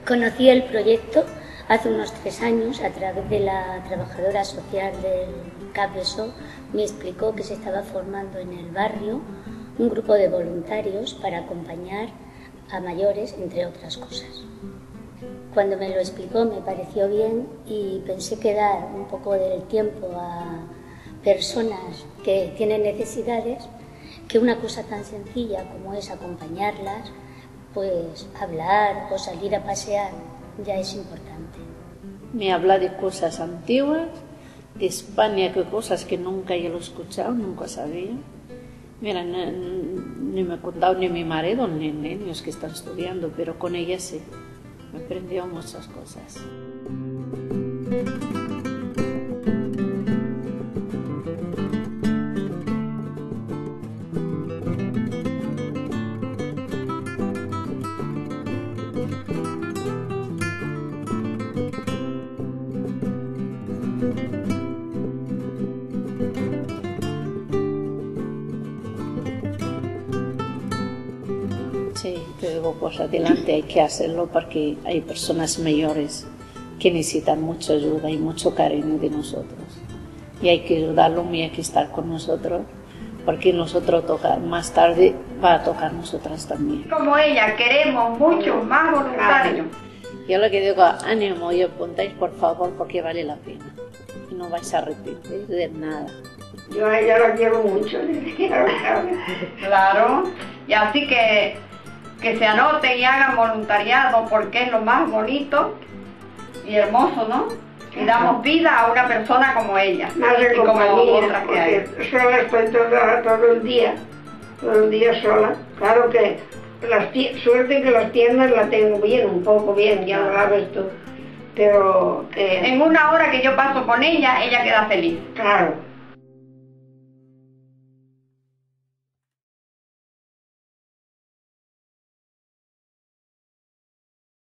Conocí el proyecto hace unos 3 años a través de la trabajadora social del CAPESO. Me explicó que se estaba formando en el barrio un grupo de voluntarios para acompañar a mayores, entre otras cosas. Cuando me lo explicó me pareció bien y pensé que dar un poco del tiempo a personas que tienen necesidades, que una cosa tan sencilla como es acompañarlas, pues hablar o salir a pasear ya es importante. Me habla de cosas antiguas, de España, que cosas que nunca yo lo he escuchado, nunca sabía. Mira, ni me ha contado ni mi marido ni niños que están estudiando, pero con ella sí, me aprendió muchas cosas. Sí, pero pues adelante hay que hacerlo porque hay personas mayores que necesitan mucha ayuda y mucho cariño de nosotros. Y hay que ayudarlo y hay que estar con nosotros porque nosotros más tarde va a tocar nosotras también. Como ella, queremos mucho más voluntarios. Yo lo que digo, ánimo y apuntáis por favor porque vale la pena. Y no vais a arrepentir de nada. Yo a ella la quiero mucho. Claro, y así que se anoten y hagan voluntariado porque es lo más bonito y hermoso, ¿no? Y damos vida a una persona como ella. Más de y como compañía, otras que hay. porque sola estoy todo el día sola. Claro que suerte que las tiendas la tengo bien, un poco bien, ya lo sabes tú. Pero en una hora que yo paso con ella, ella queda feliz. claro.